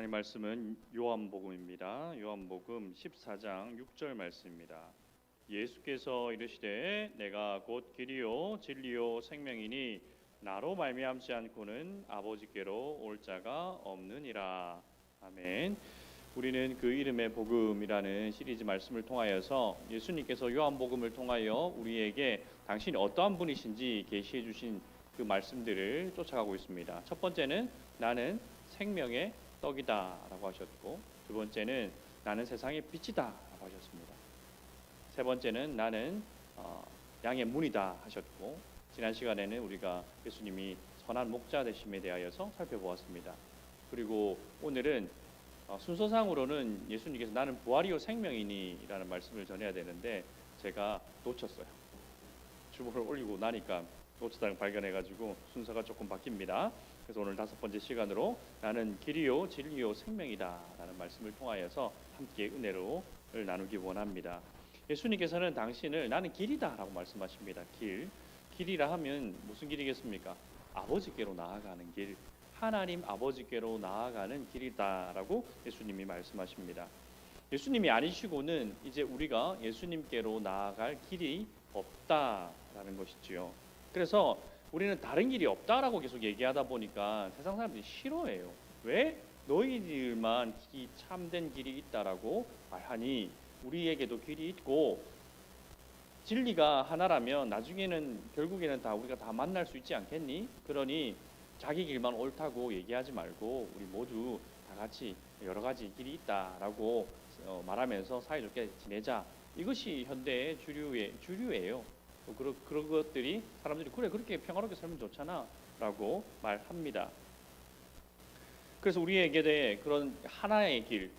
하나님 말씀은 요한복음입니다. 요한복음 14장 6절 말씀입니다. 예수께서 이르시되 내가 곧 길이요 진리요 생명이니 나로 말미암지 않고는 아버지께로 올 자가 없느니라. 아멘. 우리는 그 이름의 복음이라는 시리즈 말씀을 통하여서 예수님께서 요한복음을 통하여 우리에게 당신이 어떠한 분이신지 계시해 주신 그 말씀들을 쫓아가고 있습니다. 첫 번째는 나는 생명의 떡이다 라고 하셨고, 두 번째는 나는 세상의 빛이다 라고 하셨습니다. 세 번째는 나는 양의 문이다 하셨고, 지난 시간에는 우리가 예수님이 선한 목자 되심에 대하여서 살펴보았습니다. 그리고 오늘은 순서상으로는 예수님께서 나는 부활이요 생명이니 라는 말씀을 전해야 되는데 제가 놓쳤어요. 주보를 올리고 나니까 노트장을 발견해가지고 순서가 조금 바뀝니다. 그래서 오늘 다섯 번째 시간으로 나는 길이요 진리요 생명이다 라는 말씀을 통하여서 함께 은혜를 나누기 원합니다. 예수님께서는 당신을 나는 길이다 라고 말씀하십니다. 길이라 하면 무슨 길이겠습니까? 아버지께로 나아가는 길, 하나님 아버지께로 나아가는 길이다 라고 예수님이 말씀하십니다. 예수님이 아니시고는 이제 우리가 예수님께로 나아갈 길이 없다라는 것이지요. 그래서 우리는 다른 길이 없다라고 계속 얘기하다 보니까 세상 사람들이 싫어해요. 왜 너희들만 이 참된 길이 있다라고 말하니? 우리에게도 길이 있고 진리가 하나라면 나중에는 결국에는 다 우리가 다 만날 수 있지 않겠니? 그러니 자기 길만 옳다고 얘기하지 말고 우리 모두 다 같이 여러 가지 길이 있다라고 말하면서 사이좋게 지내자. 이것이 현대의 주류예요. 그런 것들이 사람들이 그래 그렇게 평화롭게 살면 좋잖아 라고 말합니다. 그래서 우리에게 그런 하나의 길,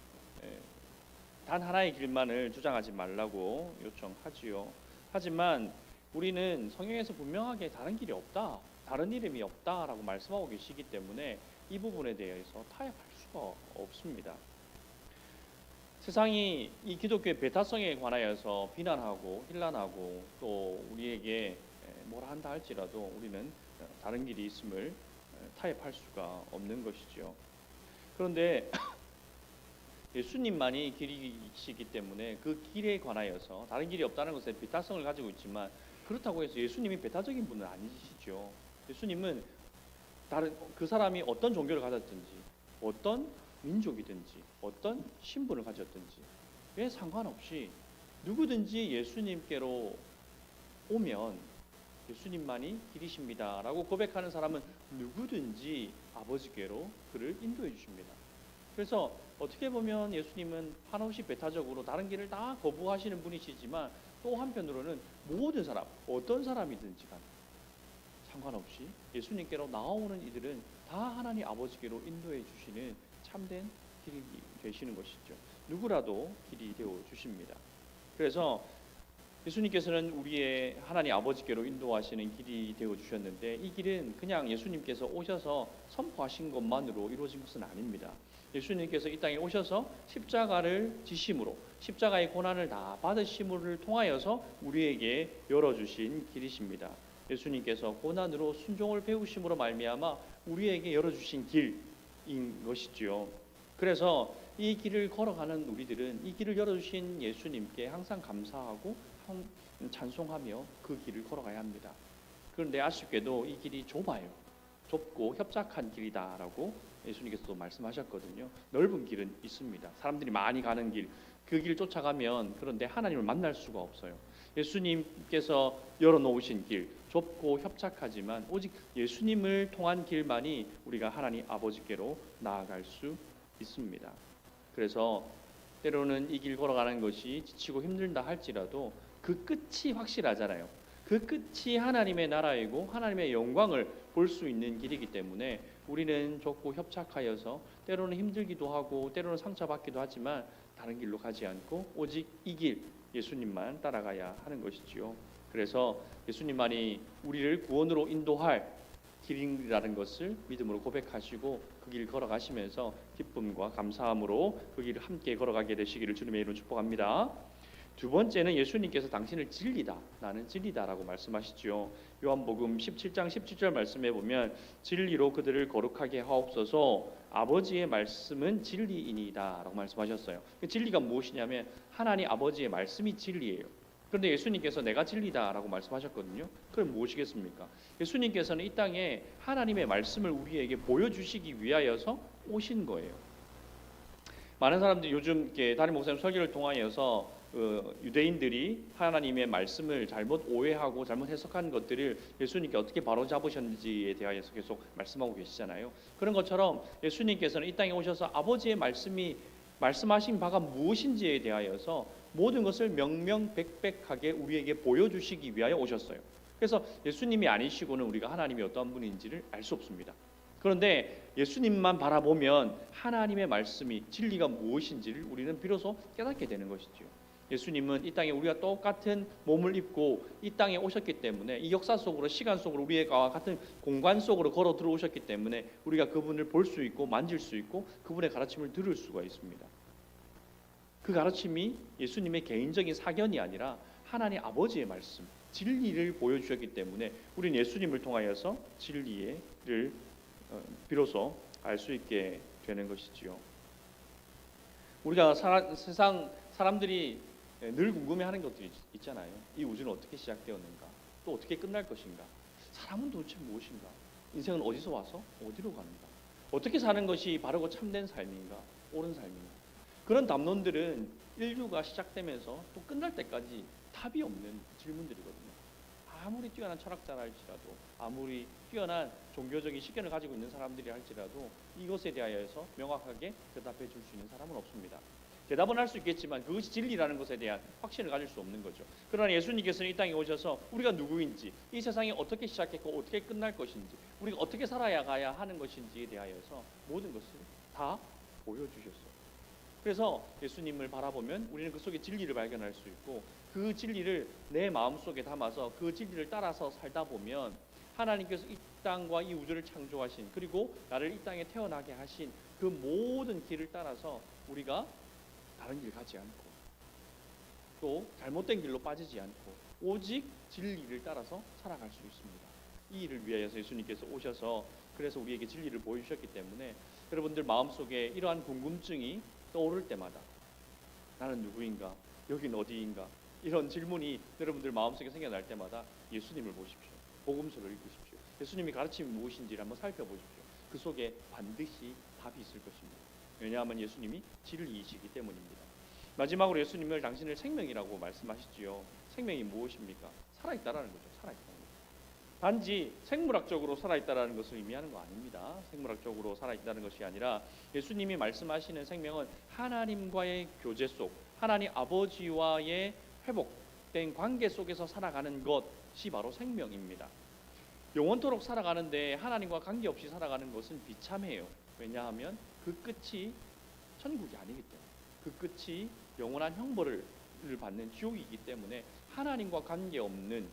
단 하나의 길만을 주장하지 말라고 요청하지요. 하지만 우리는 성경에서 분명하게 다른 길이 없다, 다른 이름이 없다라고 말씀하고 계시기 때문에 이 부분에 대해서 타협할 수가 없습니다. 세상이 이 기독교의 배타성에 관하여서 비난하고 힐난하고 또 우리에게 뭐라 한다 할지라도 우리는 다른 길이 있음을 타협할 수가 없는 것이죠. 그런데 예수님만이 길이시기 때문에 그 길에 관하여서 다른 길이 없다는 것에 배타성을 가지고 있지만, 그렇다고 해서 예수님이 배타적인 분은 아니시죠. 예수님은 다른 그 사람이 어떤 종교를 가졌든지 어떤 민족이든지 어떤 신분을 가졌든지 왜 상관없이 누구든지 예수님께로 오면 예수님만이 길이십니다 라고 고백하는 사람은 누구든지 아버지께로 그를 인도해 주십니다. 그래서 어떻게 보면 예수님은 한없이 배타적으로 다른 길을 다 거부하시는 분이시지만 또 한편으로는 모든 사람, 어떤 사람이든지 간 상관없이 예수님께로 나오는 이들은 다 하나님 아버지께로 인도해 주시는 참된 길이 되시는 것이죠. 누구라도 길이 되어 주십니다. 그래서 예수님께서는 우리의 하나님 아버지께로 인도하시는 길이 되어 주셨는데, 이 길은 그냥 예수님께서 오셔서 선포하신 것만으로 이루어진 것은 아닙니다. 예수님께서 이 땅에 오셔서 십자가를 지심으로, 십자가의 고난을 다 받으심을 통하여서 우리에게 열어주신 길이십니다. 예수님께서 고난으로 순종을 배우심으로 말미암아 우리에게 열어주신 길인 것이지요. 그래서 이 길을 걸어가는 우리들은 이 길을 열어주신 예수님께 항상 감사하고 찬송하며 그 길을 걸어가야 합니다. 그런데 아쉽게도 이 길이 좁아요. 좁고 협착한 길이다라고 예수님께서도 말씀하셨거든요. 넓은 길은 있습니다. 사람들이 많이 가는 길, 그 길 쫓아가면 그런데 하나님을 만날 수가 없어요. 예수님께서 열어놓으신 길, 좁고 협착하지만 오직 예수님을 통한 길만이 우리가 하나님 아버지께로 나아갈 수 있습니다. 그래서 때로는 이 길 걸어가는 것이 지치고 힘들다 할지라도 그 끝이 확실하잖아요. 그 끝이 하나님의 나라이고 하나님의 영광을 볼 수 있는 길이기 때문에 우리는 좁고 협착하여서 때로는 힘들기도 하고 때로는 상처받기도 하지만 다른 길로 가지 않고 오직 이 길, 예수님만 따라가야 하는 것이지요. 그래서 예수님만이 우리를 구원으로 인도할 길이라는 것을 믿음으로 고백하시고 그 길 걸어가시면서 기쁨과 감사함으로 그 길을 함께 걸어가게 되시기를 주님의 이름으로 축복합니다. 두 번째는 예수님께서 당신을 진리다, 나는 진리다라고 말씀하시죠. 요한복음 17장 17절 말씀에 보면 진리로 그들을 거룩하게 하옵소서, 아버지의 말씀은 진리이니이다라고 말씀하셨어요. 그 진리가 무엇이냐면 하나님 아버지의 말씀이 진리예요. 그런데 예수님께서 내가 진리다라고 말씀하셨거든요. 그럼 무엇이겠습니까? 예수님께서는 이 땅에 하나님의 말씀을 우리에게 보여주시기 위하여서 오신 거예요. 많은 사람들이 요즘 담임 목사님 설교를 통하여서 유대인들이 하나님의 말씀을 잘못 오해하고 잘못 해석한 것들을 예수님께 어떻게 바로잡으셨는지에 대하여서 계속 말씀하고 계시잖아요. 그런 것처럼 예수님께서는 이 땅에 오셔서 아버지의 말씀이 말씀하신 바가 무엇인지에 대하여서 모든 것을 명명백백하게 우리에게 보여주시기 위하여 오셨어요. 그래서 예수님이 아니시고는 우리가 하나님이 어떠한 분인지를 알 수 없습니다. 그런데 예수님만 바라보면 하나님의 말씀이 진리가 무엇인지를 우리는 비로소 깨닫게 되는 것이죠. 예수님은 이 땅에 우리가 똑같은 몸을 입고 이 땅에 오셨기 때문에 이 역사 속으로 시간 속으로 우리와 같은 공간 속으로 걸어 들어오셨기 때문에 우리가 그분을 볼 수 있고 만질 수 있고 그분의 가르침을 들을 수가 있습니다. 그 가르침이 예수님의 개인적인 사견이 아니라 하나님 아버지의 말씀, 진리를 보여주셨기 때문에 우리는 예수님을 통하여서 진리를 비로소 알 수 있게 되는 것이지요. 우리가 세상 사람들이 늘 궁금해하는 것들이 있잖아요. 이 우주는 어떻게 시작되었는가? 또 어떻게 끝날 것인가? 사람은 도대체 무엇인가? 인생은 어디서 와서 어디로 가는가? 어떻게 사는 것이 바르고 참된 삶인가? 옳은 삶인가? 그런 담론들은 인류가 시작되면서 또 끝날 때까지 답이 없는 질문들이거든요. 아무리 뛰어난 철학자라 할지라도, 아무리 뛰어난 종교적인 식견을 가지고 있는 사람들이 할지라도 이것에 대하여서 명확하게 대답해 줄 수 있는 사람은 없습니다. 대답은 할 수 있겠지만 그것이 진리라는 것에 대한 확신을 가질 수 없는 거죠. 그러나 예수님께서는 이 땅에 오셔서 우리가 누구인지, 이 세상이 어떻게 시작했고 어떻게 끝날 것인지, 우리가 어떻게 살아야 가야 하는 것인지에 대하여서 모든 것을 다 보여주셨어요. 그래서 예수님을 바라보면 우리는 그 속에 진리를 발견할 수 있고, 그 진리를 내 마음속에 담아서 그 진리를 따라서 살다 보면 하나님께서 이 땅과 이 우주를 창조하신, 그리고 나를 이 땅에 태어나게 하신 그 모든 길을 따라서 우리가 다른 길 가지 않고 또 잘못된 길로 빠지지 않고 오직 진리를 따라서 살아갈 수 있습니다. 이 일을 위하여서 예수님께서 오셔서 그래서 우리에게 진리를 보여주셨기 때문에 여러분들 마음속에 이러한 궁금증이 떠오를 때마다 나는 누구인가? 여긴 어디인가? 이런 질문이 여러분들 마음속에 생겨날 때마다 예수님을 보십시오. 복음서를 읽으십시오. 예수님이 가르침이 무엇인지를 한번 살펴보십시오. 그 속에 반드시 답이 있을 것입니다. 왜냐하면 예수님이 진리이시기 때문입니다. 마지막으로 예수님을 당신을 생명이라고 말씀하시지요. 생명이 무엇입니까? 살아있다라는 거죠. 살아있다는 거죠. 단지 생물학적으로 살아있다라는 것을 의미하는 거 아닙니다. 생물학적으로 살아있다는 것이 아니라 예수님이 말씀하시는 생명은 하나님과의 교제 속, 하나님 아버지와의 회복된 관계 속에서 살아가는 것이 바로 생명입니다. 영원토록 살아가는데 하나님과 관계없이 살아가는 것은 비참해요. 왜냐하면 그 끝이 천국이 아니기 때문에, 그 끝이 영원한 형벌을 받는 지옥이기 때문에 하나님과 관계없는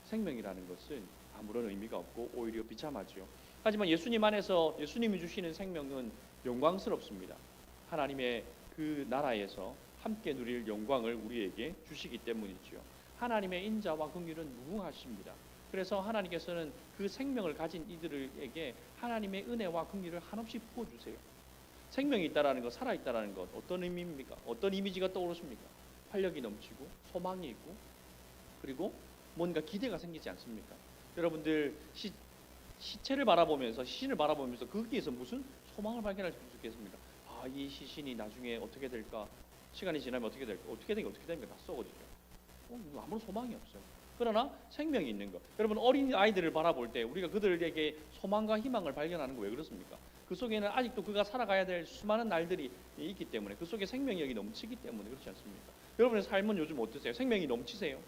생명이라는 것은 아무런 의미가 없고 오히려 비참하지요. 하지만 예수님 안에서 예수님이 주시는 생명은 영광스럽습니다. 하나님의 그 나라에서 함께 누릴 영광을 우리에게 주시기 때문이지요. 하나님의 인자와 긍휼은 무궁하십니다. 그래서 하나님께서는 그 생명을 가진 이들에게 하나님의 은혜와 긍휼을 한없이 부어주세요. 생명이 있다라는 것, 살아있다라는 것, 어떤 의미입니까? 어떤 이미지가 떠오르십니까? 활력이 넘치고 소망이 있고 그리고 뭔가 기대가 생기지 않습니까? 여러분들 시체를 바라보면서, 시신을 바라보면서 거기에서 무슨 소망을 발견할 수 있겠습니까? 아, 이 시신이 나중에 어떻게 될까? 시간이 지나면 어떻게 될까? 어떻게 됩니까? 다 썩어지죠. 아무런 소망이 없어요. 그러나 생명이 있는 것. 여러분 어린 아이들을 바라볼 때 우리가 그들에게 소망과 희망을 발견하는 거 왜 그렇습니까? 그 속에는 아직도 그가 살아가야 될 수많은 날들이 있기 때문에, 그 속에 생명력이 넘치기 때문에 그렇지 않습니까? 여러분의 삶은 요즘 어떠세요? 생명이 넘치세요?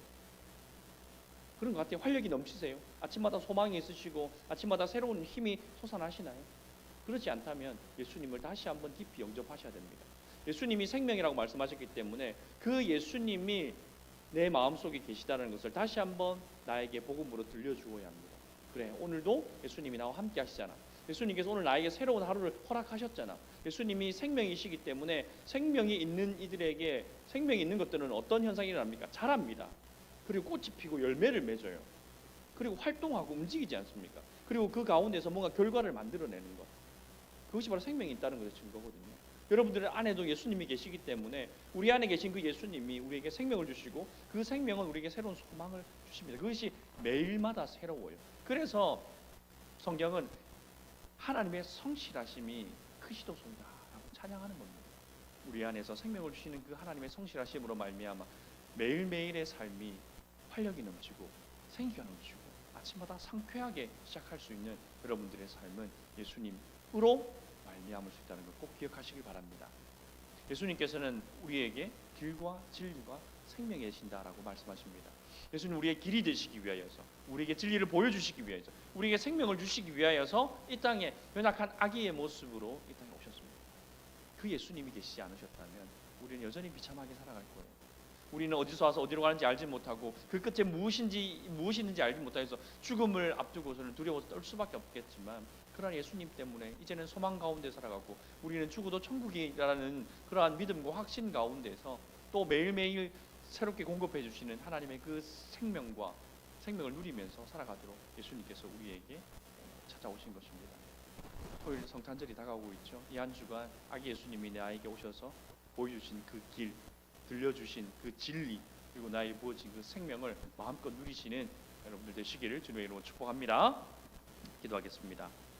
그런 것 같아요. 활력이 넘치세요? 아침마다 소망이 있으시고 아침마다 새로운 힘이 솟아나시나요? 그렇지 않다면 예수님을 다시 한번 깊이 영접하셔야 됩니다. 예수님이 생명이라고 말씀하셨기 때문에 그 예수님이 내 마음속에 계시다는 것을 다시 한번 나에게 복음으로 들려주어야 합니다. 그래, 오늘도 예수님이 나와 함께 하시잖아. 예수님께서 오늘 나에게 새로운 하루를 허락하셨잖아. 예수님이 생명이시기 때문에 생명이 있는 이들에게 생명이 있는 것들은 어떤 현상이 일어납니까? 자랍니다. 그리고 꽃이 피고 열매를 맺어요. 그리고 활동하고 움직이지 않습니까? 그리고 그 가운데서 뭔가 결과를 만들어내는 것. 그것이 바로 생명이 있다는 것의 증거거든요. 여러분들 안에도 예수님이 계시기 때문에 우리 안에 계신 그 예수님이 우리에게 생명을 주시고 그 생명은 우리에게 새로운 소망을 주십니다. 그것이 매일마다 새로워요. 그래서 성경은 하나님의 성실하심이 크시도소이다라고 찬양하는 겁니다. 우리 안에서 생명을 주시는 그 하나님의 성실하심으로 말미암아 매일매일의 삶이 활력이 넘치고 생기가 넘치고 아침마다 상쾌하게 시작할 수 있는 여러분들의 삶은 예수님으로 말미암을 수 있다는 걸 꼭 기억하시길 바랍니다. 예수님께서는 우리에게 길과 진리와 생명이 되신다라고 말씀하십니다. 예수님 우리의 길이 되시기 위하여서, 우리에게 진리를 보여주시기 위하여서, 우리에게 생명을 주시기 위하여서 이 땅에 연약한 아기의 모습으로 이 땅에 오셨습니다. 그 예수님이 계시지 않으셨다면 우리는 여전히 비참하게 살아갈 거예요. 우리는 어디서 와서 어디로 가는지 알지 못하고 그 끝에 무엇이 있는지 알지 못해서 죽음을 앞두고서는 두려워서 떨 수밖에 없겠지만, 그러나 예수님 때문에 이제는 소망 가운데 살아가고 우리는 죽어도 천국이라는 그러한 믿음과 확신 가운데서 또 매일매일 새롭게 공급해 주시는 하나님의 그 생명을 누리면서 살아가도록 예수님께서 우리에게 찾아오신 것입니다. 토요일 성탄절이 다가오고 있죠. 이 한 주간 아기 예수님이 나에게 오셔서 보여주신 그 길, 들려주신 그 진리, 그리고 나에게 부어진 그 생명을 마음껏 누리시는 여러분들 되시기를 주님의 이름으로 축복합니다. 기도하겠습니다.